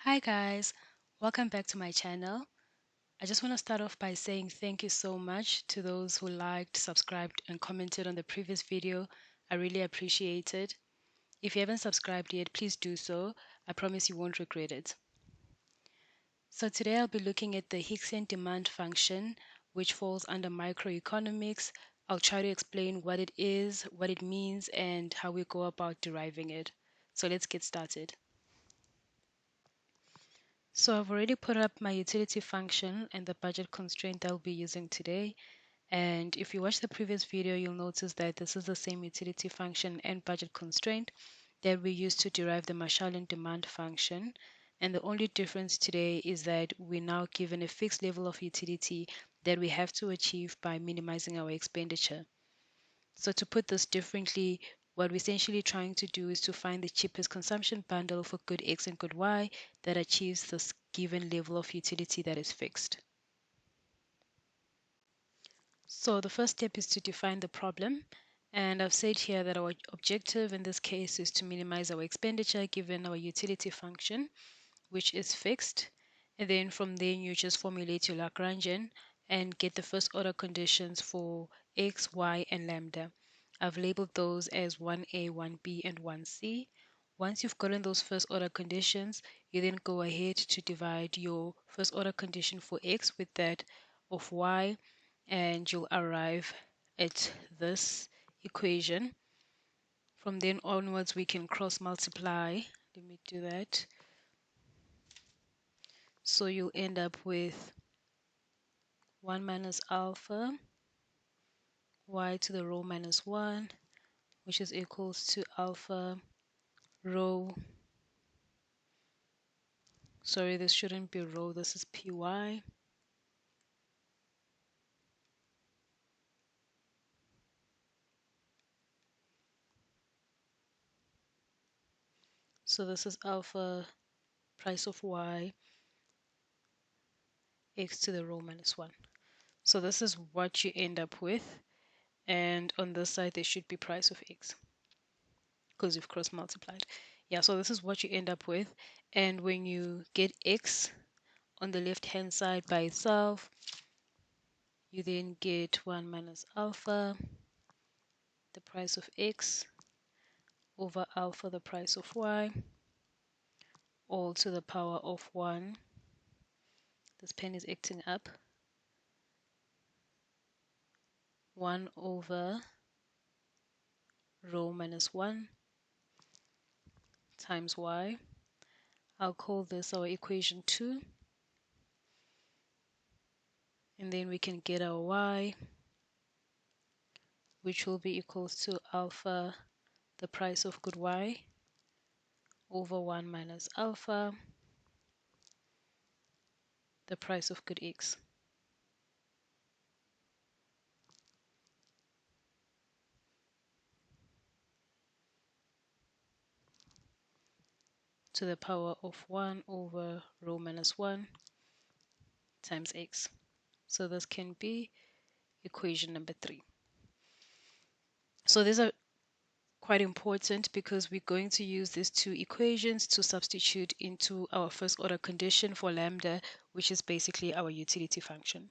Hi guys, welcome back to my channel. I just want to start off by saying thank you so much to those who liked, subscribed, and commented on the previous video. I really appreciate it. If you haven't subscribed yet, please do so. I promise you won't regret it. So today I'll be looking at the Hicksian demand function, which falls under microeconomics. I'll try to explain what it is, what it means, and how we go about deriving it. So let's get started. So I've already put up my utility function and the budget constraint that I'll be using today. And if you watch the previous video, you'll notice that this is the same utility function and budget constraint that we used to derive the Marshallian demand function. And the only difference today is that we're now given a fixed level of utility that we have to achieve by minimizing our expenditure. So to put this differently, what we're essentially trying to do is to find the cheapest consumption bundle for good X and good Y that achieves this given level of utility that is fixed. So the first step is to define the problem. And I've said here that our objective in this case is to minimize our expenditure given our utility function, which is fixed. And then from there, you just formulate your Lagrangian and get the first order conditions for x, y, and lambda. I've labeled those as 1a, 1b, and 1c. Once you've gotten those first order conditions, you then go ahead to divide your first order condition for x with that of y, and you'll arrive at this equation. From then onwards, we can cross multiply. Let me do that. So you'll end up with 1 minus alpha y to the rho minus 1, which is equals to alpha rho. Sorry, this shouldn't be rho, this is py. So this is alpha price of y x to the rho minus 1. So this is what you end up with. And on this side, there should be price of x because you've cross multiplied. Yeah, so this is what you end up with. And when you get x on the left hand side by itself, you then get 1 minus alpha, the price of x, over alpha, the price of y, all to the power of 1. This pen is acting up. 1 over rho minus 1 times y. I'll call this our equation 2. And then we can get our y, which will be equals to alpha, the price of good y, over 1 minus alpha, the price of good x. To the power of 1 over rho minus 1 times x. So this can be equation number 3. So these are quite important because we're going to use these two equations to substitute into our first order condition for lambda, which is basically our utility function.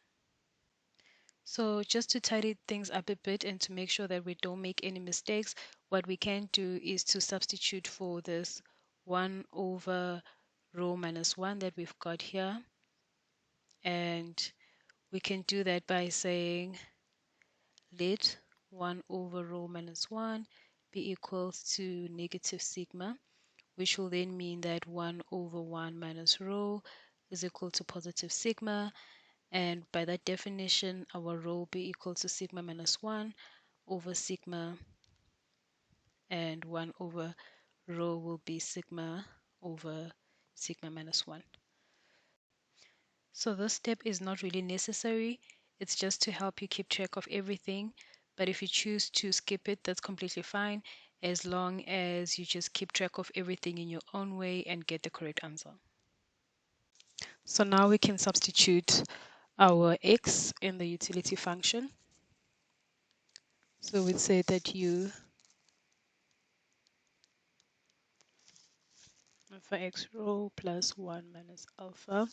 So just to tidy things up a bit and to make sure that we don't make any mistakes, what we can do is to substitute for this 1 over rho minus 1 that we've got here. And we can do that by saying let 1 over rho minus 1 be equals to negative sigma, which will then mean that 1 over 1 minus rho is equal to positive sigma. And by that definition, our rho will be equal to sigma minus 1 over sigma, and 1 over rho will be sigma over sigma minus 1. So this step is not really necessary. It's just to help you keep track of everything. But if you choose to skip it, that's completely fine, as long as you just keep track of everything in your own way and get the correct answer. So now we can substitute our x in the utility function. So we'd say that u alpha x rho plus 1 minus alpha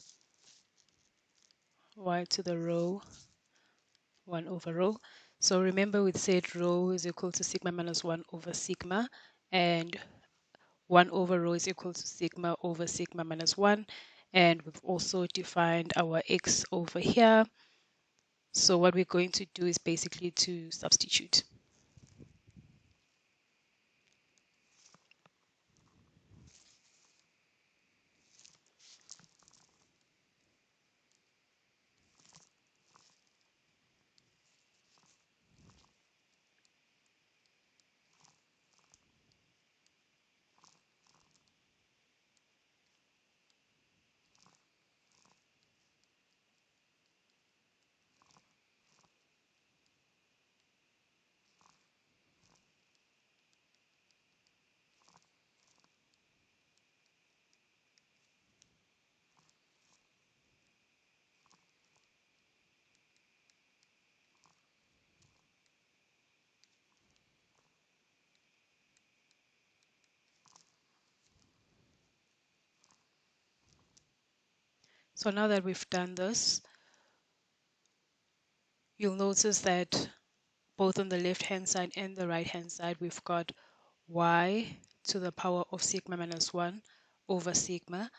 y to the rho 1 over rho. So remember we said rho is equal to sigma minus 1 over sigma, and 1 over rho is equal to sigma over sigma minus 1. And we've also defined our x over here. So what we're going to do is basically to substitute. So now that we've done this, you'll notice that both on the left hand side and the right hand side, we've got y to the power of sigma minus 1 over sigma.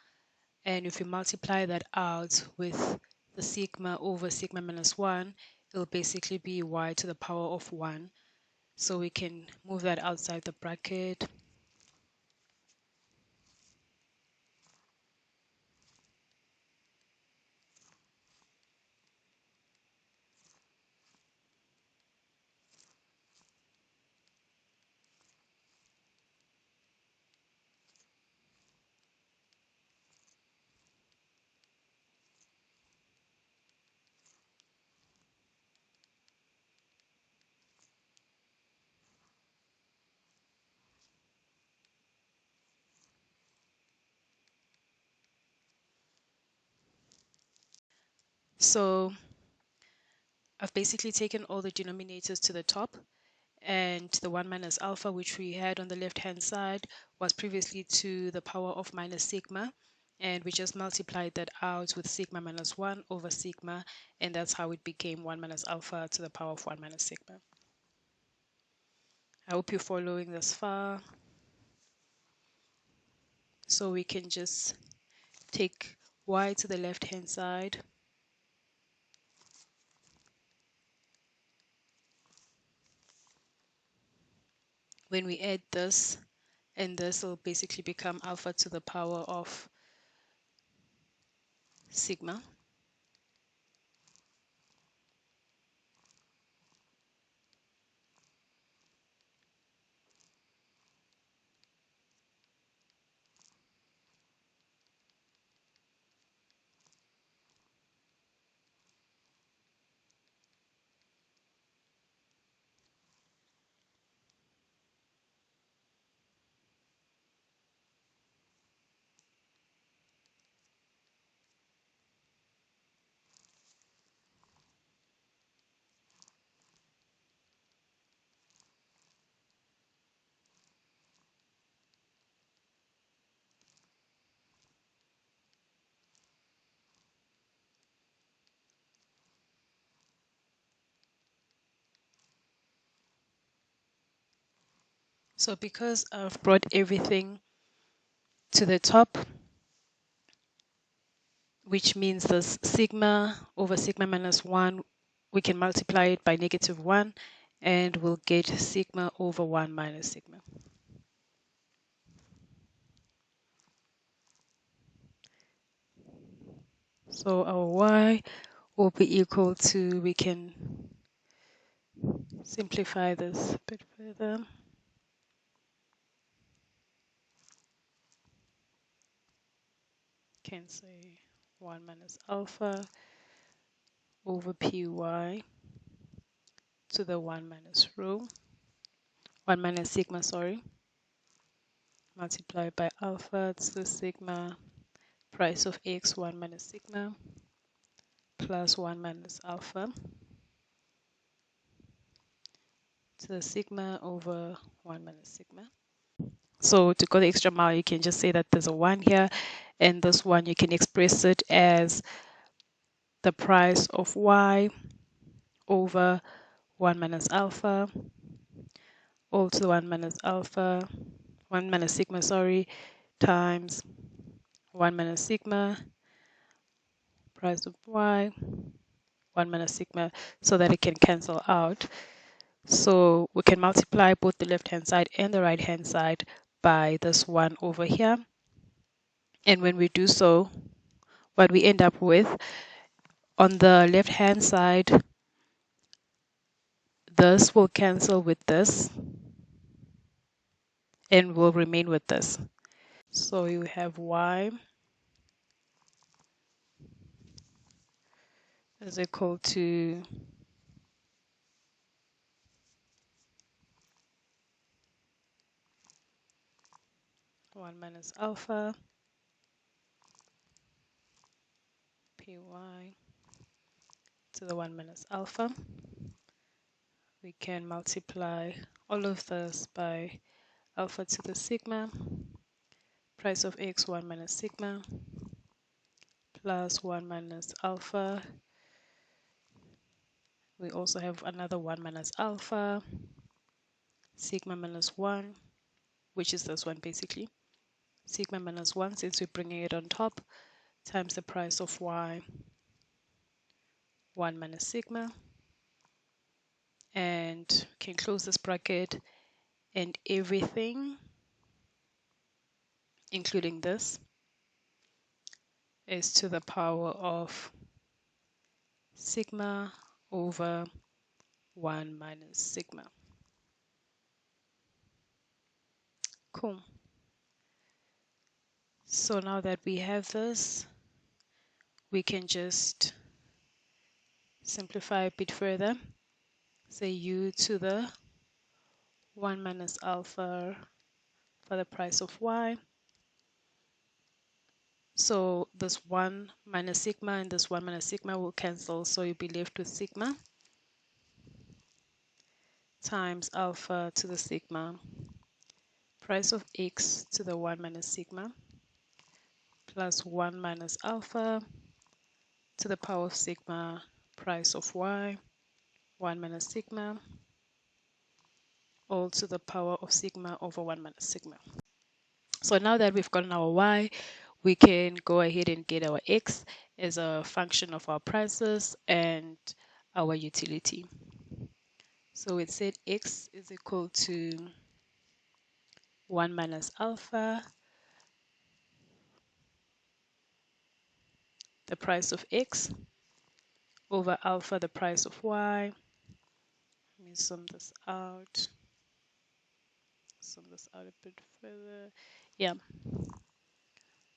And if you multiply that out with the sigma over sigma minus 1, it'll basically be y to the power of 1. So we can move that outside the bracket. So I've basically taken all the denominators to the top, and the 1 minus alpha, which we had on the left hand side, was previously to the power of minus sigma, and we just multiplied that out with sigma minus 1 over sigma, and that's how it became 1 minus alpha to the power of 1 minus sigma. I hope you're following this far. So we can just take y to the left hand side, when we add this, and this will basically become alpha to the power of sigma. So because I've brought everything to the top, which means this sigma over sigma minus 1, we can multiply it by negative 1, and we'll get sigma over 1 minus sigma. So our y will be equal to, we can simplify this a bit further. Can say 1 minus alpha over py to the 1 minus rho, 1 minus sigma, sorry, multiplied by alpha to the sigma price of x 1 minus sigma plus 1 minus alpha to the sigma over 1 minus sigma. So to go the extra mile, you can just say that there's a 1 here, and this one you can express it as the price of y over 1 minus alpha, all to the 1 minus alpha, 1 minus sigma, sorry, times 1 minus sigma, price of y, 1 minus sigma, so that it can cancel out. So we can multiply both the left-hand side and the right-hand side by this 1 over here. And when we do so, what we end up with, on the left-hand side, this will cancel with this and will remain with this. So you have y is equal to 1 minus alpha py to the 1 minus alpha. We can multiply all of this by alpha to the sigma, price of x 1 minus sigma, plus 1 minus alpha. We also have another 1 minus alpha, sigma minus 1, which is this one basically. Sigma minus 1, since we're bringing it on top, times the price of y, 1 minus sigma. And we can close this bracket, and everything, including this, is to the power of sigma over 1 minus sigma. Cool. So now that we have this, we can just simplify a bit further. Say u to the 1 minus alpha for the price of y. So this 1 minus sigma and this 1 minus sigma will cancel, so you'll be left with sigma times alpha to the sigma, price of x to the 1 minus sigma, plus 1 minus alpha to the power of sigma, price of y, 1 minus sigma, all to the power of sigma over 1 minus sigma. So now that we've gotten our y, we can go ahead and get our x as a function of our prices and our utility. So it said x is equal to 1 minus alpha, the price of x, over alpha, the price of y. Let me sum this out. Sum this out a bit further. Yeah.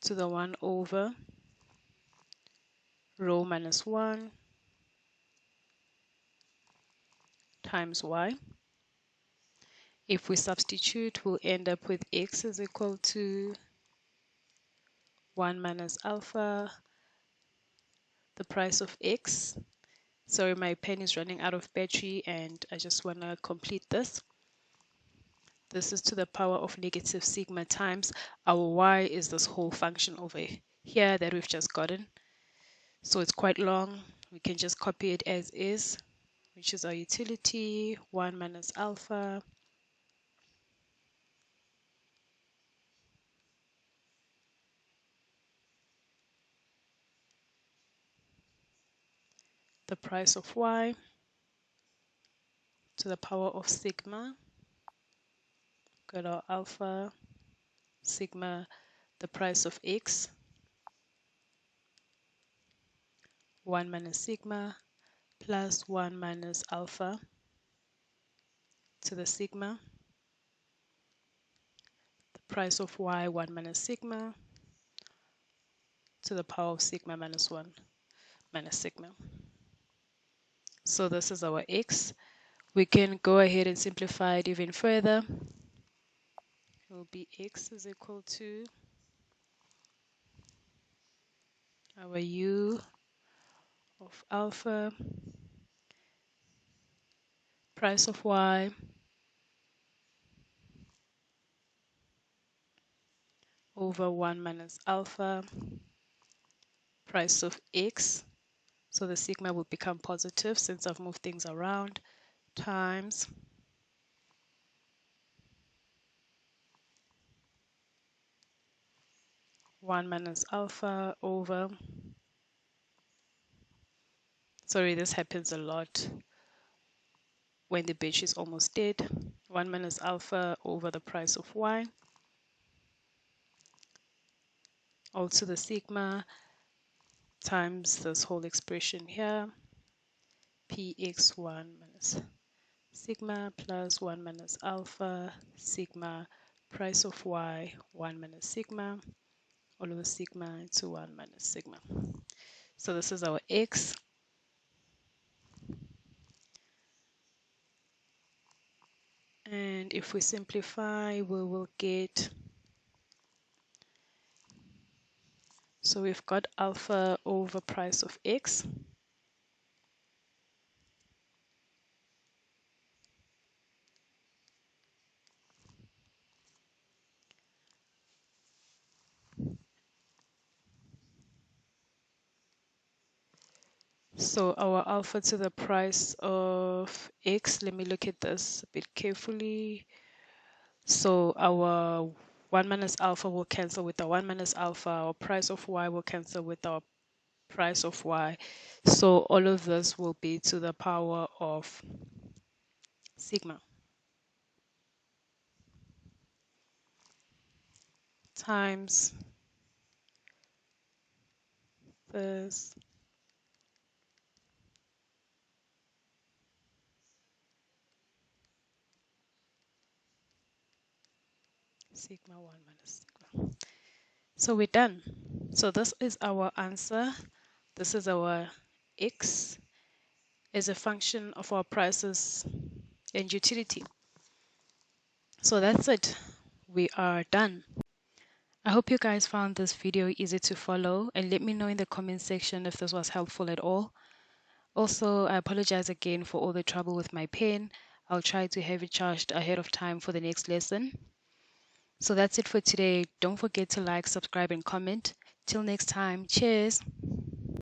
To the 1 over rho minus 1 times y. If we substitute, we'll end up with x is equal to 1 minus alpha, the price of x. Sorry, my pen is running out of battery and I just want to complete this. This is to the power of negative sigma times our y is this whole function over here that we've just gotten. So it's quite long. We can just copy it as is, which is our utility, 1 minus alpha the price of y to the power of sigma, got our alpha, sigma, the price of x, 1 minus sigma, plus 1 minus alpha to the sigma, the price of y, 1 minus sigma, to the power of sigma minus 1 minus sigma. So this is our x. We can go ahead and simplify it even further. It will be x is equal to our u of alpha, price of y, over 1 minus alpha price of x. So the sigma will become positive since I've moved things around, times one minus alpha over, sorry, this happens a lot when the batch is almost dead, 1 minus alpha over the price of y, also the sigma times this whole expression here, px1 minus sigma plus 1 minus alpha sigma price of y 1 minus sigma all over sigma into 1 minus sigma. So this is our x. And if we simplify, we will get, so we've got alpha over price of x. So our alpha to the price of x, let me look at this a bit carefully. So our 1 minus alpha will cancel with the 1 minus alpha, our price of y will cancel with our price of y. So all of this will be to the power of sigma times this sigma 1 minus sigma. So we're done. So this is our answer. This is our x as a function of our prices and utility. So that's it. We are done. I hope you guys found this video easy to follow, and let me know in the comment section if this was helpful at all. Also, I apologize again for all the trouble with my pen. I'll try to have it charged ahead of time for the next lesson. So that's it for today. Don't forget to like, subscribe, and comment. Till next time, cheers!